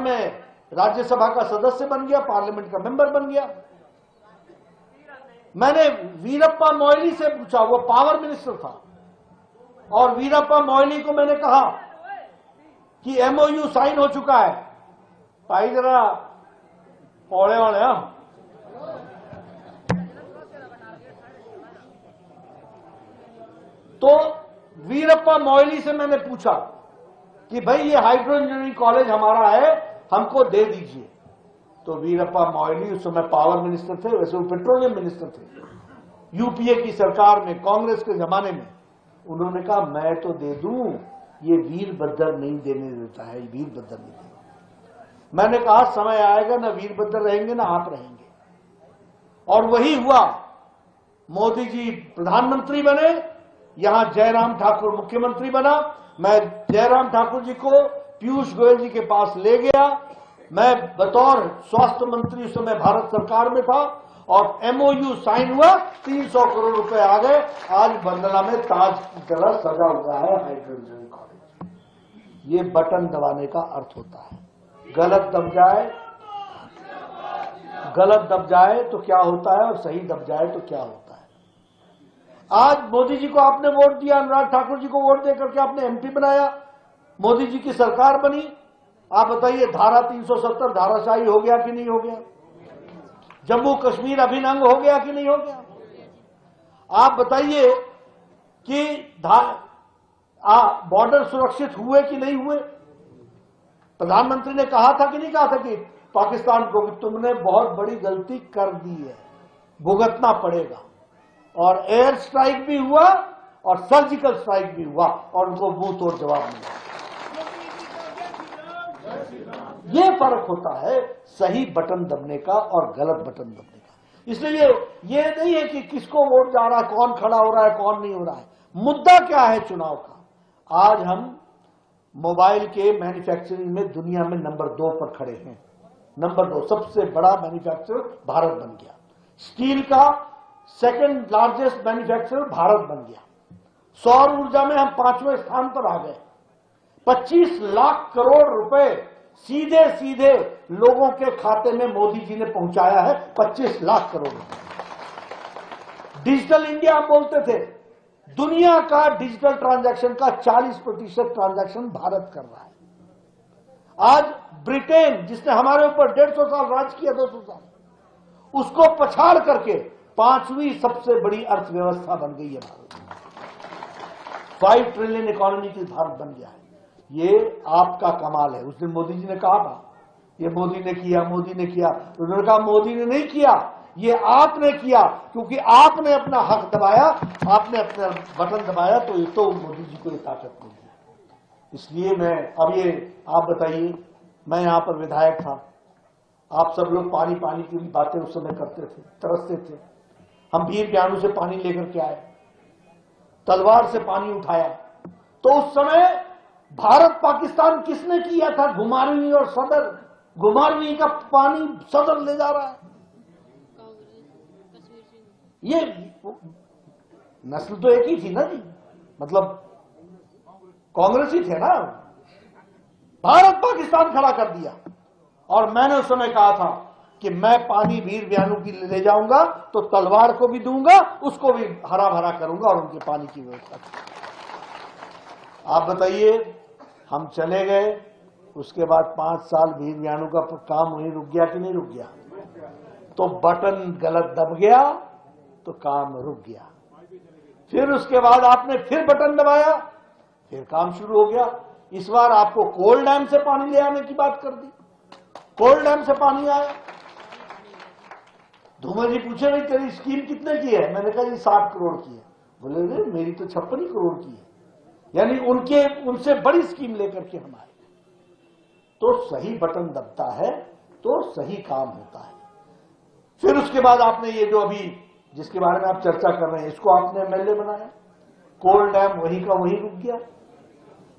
मैं राज्यसभा का सदस्य बन गया, पार्लियामेंट का मेंबर बन गया। मैंने वीरप्पा मोइली से पूछा, वो पावर मिनिस्टर था, और वीरप्पा मोइली को मैंने कहा कि एमओयू साइन हो चुका है। भाई जरा पौड़े वाले हम, तो वीरप्पा मोइली से मैंने पूछा कि भाई ये हाइड्रो इंजीनियरिंग कॉलेज हमारा है, हमको दे दीजिए। तो वीरप्पा मोइली उस समय पावर मिनिस्टर थे, वैसे वो पेट्रोलियम मिनिस्टर थे यूपीए की सरकार में, कांग्रेस के जमाने में। उन्होंने कहा मैं तो दे दूं, ये वीरभद्र नहीं देने देता है, वीरभद्र नहीं देता। मैंने कहा समय आएगा ना वीरभद्र रहेंगे ना आप रहेंगे। और वही हुआ। मोदी जी प्रधानमंत्री बने, यहां जयराम ठाकुर मुख्यमंत्री बना। मैं जयराम ठाकुर जी को पीयूष गोयल जी के पास ले गया। मैं बतौर स्वास्थ्य मंत्री उस समय भारत सरकार में था, और एमओयू साइन हुआ, 300 करोड़ रुपए आ गए। आज बंदला में ताज की तरह सजा हुआ है हाइड्रो इंजीनियरिंग कॉलेज। ये बटन दबाने का अर्थ होता है। गलत दब जाए तो क्या होता है, और सही दब जाए तो क्या होता है। आज मोदी जी को आपने वोट दिया, अनुराग ठाकुर जी को वोट दे करके आपने एमपी बनाया, मोदी जी की सरकार बनी। आप बताइए धारा 370 धाराशाही हो गया कि नहीं हो गया? जम्मू कश्मीर अभिन्न हो गया कि नहीं हो गया? आप बताइए कि बॉर्डर सुरक्षित हुए कि नहीं हुए? प्रधानमंत्री ने कहा था कि नहीं कहा था कि पाकिस्तान को कि तुमने बहुत बड़ी गलती कर दी है, भुगतना पड़ेगा। और एयर स्ट्राइक भी हुआ और सर्जिकल स्ट्राइक भी हुआ, और उनको मुंह तोड़ जवाब मिला। ये फर्क होता है सही बटन दबने का और गलत बटन दबने का। इसलिए ये नहीं है कि किसको वोट जा रहा है, कौन खड़ा हो रहा है, कौन नहीं हो रहा है। मुद्दा क्या है चुनाव का? आज हम मोबाइल के मैन्युफैक्चरिंग में दुनिया में नंबर 2 पर खड़े हैं। नंबर 2 सबसे बड़ा मैन्युफैक्चरर भारत बन गया। स्टील का सेकंड लार्जेस्ट मैन्युफैक्चरर भारत बन गया। सौर ऊर्जा में हम 5वें स्थान पर आ गए। 25 लाख करोड़ रुपए सीधे सीधे लोगों के खाते में मोदी जी ने पहुंचाया है। 25 लाख करोड़ रुपए। डिजिटल इंडिया हम बोलते थे, दुनिया का डिजिटल ट्रांजैक्शन का 40% ट्रांजैक्शन भारत कर रहा है। आज ब्रिटेन, जिसने हमारे ऊपर 150 साल राज किया, 200 साल, उसको पछाड़ करके 5वीं सबसे बड़ी अर्थव्यवस्था बन गई है भारत। 5 ट्रिलियन इकोनॉमी की भारत बन गया है। ये आपका कमाल है। उस दिन मोदी जी ने कहा था ये मोदी ने किया, मोदी ने किया। उन्होंने कहा मोदी ने नहीं किया, ये आपने किया, क्योंकि आपने अपना हक दबाया, आपने अपना बटन दबाया, तो ये तो मोदी जी को ये ताकत मिली। इसलिए मैं अब ये आप बताइए, मैं यहां पर विधायक था, आप सब लोग पानी पानी की बातें उस समय करते थे, तरसते थे। हम वीर ज्ञानू से पानी लेकर के आए, तलवार से पानी उठाया। तो उस समय भारत पाकिस्तान किसने किया था? घुमारवीं और सदर। घुमारवीं का पानी सदर ले जा रहा है। ये नस्ल तो एक ही थी ना जी, मतलब कांग्रेस ही थे ना। भारत पाकिस्तान खड़ा कर दिया। और मैंने उस समय कहा था कि मैं पानी वीर व्यानू की ले जाऊंगा तो तलवार को भी दूंगा, उसको भी हरा भरा करूंगा और उनके पानी की व्यवस्था करूंगा। आप बताइए, हम चले गए, उसके बाद 5 साल वीर व्यानू का काम वहीं रुक गया कि नहीं रुक गया? तो बटन गलत दब गया तो काम रुक गया। फिर उसके बाद आपने फिर बटन दबाया, फिर काम शुरू हो गया। इस बार आपको कोल डैम से पानी ले आने की बात कर दी। कोल डैम से पानी आया। धूमर जी पूछे भाई तेरी स्कीम कितने की है? मैंने कहा जी 60 करोड़ की है। बोले मेरी तो 56 करोड़ की है। यानी उनसे बड़ी स्कीम लेकर के हम आए। तो सही बटन दबता है तो सही काम होता है। फिर उसके बाद आपने ये जो अभी जिसके बारे में आप चर्चा कर रहे हैं, इसको आपने एमएलए बनाया। कोल डैम वही का वही रुक गया।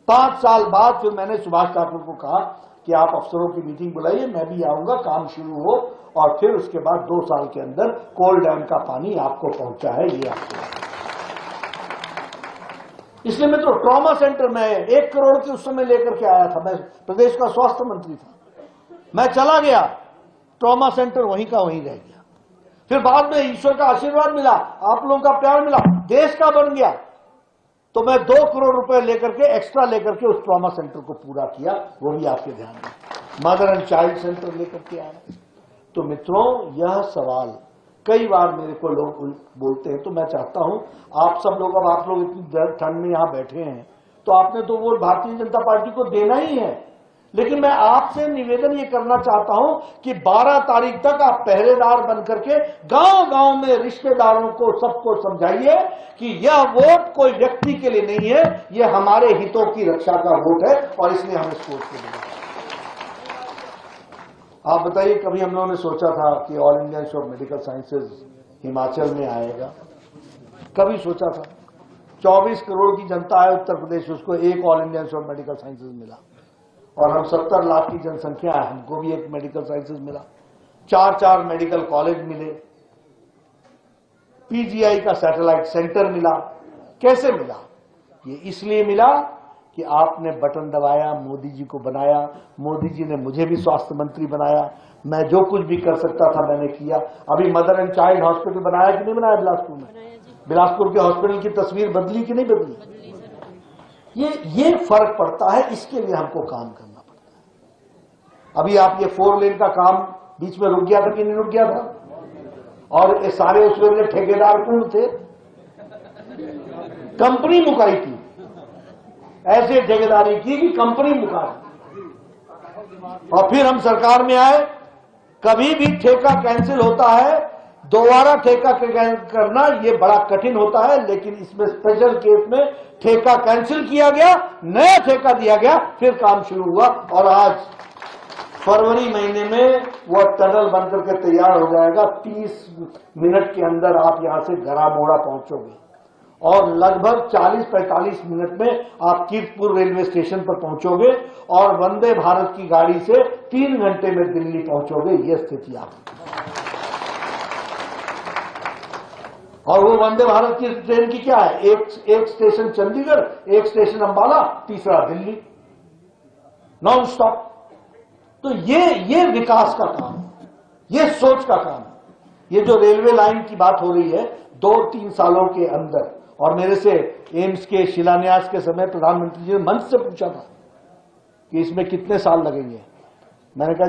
5 साल बाद फिर मैंने सुभाष ठाकुर को कहा कि आप अफसरों की मीटिंग बुलाइए, मैं भी आऊंगा, काम शुरू हो। और फिर उसके बाद 2 साल के अंदर कोल डैम का पानी आपको पहुंचा है। ये आपको इसलिए मैं तो ट्रॉमा सेंटर में 1 करोड़ के उस समय लेकर के आया था। मैं प्रदेश का स्वास्थ्य मंत्री था। मैं चला गया, ट्रॉमा सेंटर वहीं का वहीं रह गया। फिर बाद में ईश्वर का आशीर्वाद मिला, आप लोगों का प्यार मिला, देश का बन गया, तो मैं 2 करोड़ रुपए लेकर के एक्स्ट्रा लेकर के उस ट्रॉमा सेंटर को पूरा किया। वो भी आपके ध्यान में, मदर एंड चाइल्ड सेंटर लेकर के आया। तो मित्रों, यह सवाल कई बार मेरे को लोग बोलते हैं, तो मैं चाहता हूं आप सब लोग, अब आप लोग इतनी ठंड में यहां बैठे हैं, तो आपने तो वोट भारतीय जनता पार्टी को देना ही है, लेकिन मैं आपसे निवेदन ये करना चाहता हूं कि 12 तारीख तक आप पहरेदार बनकर के गांव-गांव में रिश्तेदारों को, सबको समझाइए कि यह वोट कोई व्यक्ति के लिए नहीं है, यह हमारे हितों की रक्षा का वोट है और इसलिए हम इस वोट को देंगे। आप बताइए, कभी हम लोगों ने सोचा था कि all India institute of medical sciences Himachal में आएगा? कभी सोचा था? 24 करोड़ की जनता है उत्तर प्रदेश, उसको एक all India institute of medical sciences मिला, और हम 70 लाख की जनसंख्या है, हमको भी एक मेडिकल साइंसेज मिला, 4 मेडिकल कॉलेज मिले, पीजीआई का सैटेलाइट सेंटर मिला। कैसे मिला? ये इसलिए मिला कि आपने बटन दबाया, मोदी जी को बनाया, मोदी जी ने मुझे भी स्वास्थ्य मंत्री बनाया, मैं जो कुछ भी कर सकता था मैंने किया। अभी मदर एंड चाइल्ड हॉस्पिटल बनाया कि नहीं बनाया बिलासपुर में? बिलासपुर के हॉस्पिटल की तस्वीर बदली कि नहीं बदली? ये फर्क पड़ता है, इसके लिए हमको काम करना पड़ता है। अभी आप ये 4 लेन का काम बीच में रुक गया था कि नहीं रुक गया था? और ये सारे उस वेले ठेकेदार कौन थे? कंपनी मुकाई थी, ऐसे ठेकेदारी की कि कंपनी मुका दी। और फिर हम सरकार में आए, कभी भी ठेका कैंसिल होता है, दोबारा ठेका करना ये बड़ा कठिन होता है, लेकिन इसमें स्पेशल केस में ठेका कैंसिल किया गया, नया ठेका दिया गया, फिर काम शुरू हुआ, और आज फरवरी महीने में वह टनल बनकर के तैयार हो जाएगा। 30 मिनट के अंदर आप यहां से गरामोड़ा पहुंचोगे, और लगभग 40-45 मिनट में आप कीर्तपुर रेलवे स्टेशन पर पहुंचोगे, और वंदे भारत की गाड़ी से 3 घंटे में दिल्ली पहुंचोगे। यह स्थिति आपकी। और वो वंदे भारत की ट्रेन की क्या है? एक स्टेशन चंडीगढ़, एक स्टेशन अंबाला, तीसरा दिल्ली, नॉन स्टॉप। तो ये विकास का काम है, ये सोच का काम है। ये जो रेलवे लाइन की बात हो रही है 2-3 सालों के अंदर, और मेरे से एम्स के शिलान्यास के समय प्रधानमंत्री जी ने मंच से पूछा था कि इसमें कितने साल लगेंगे, मैंने कहा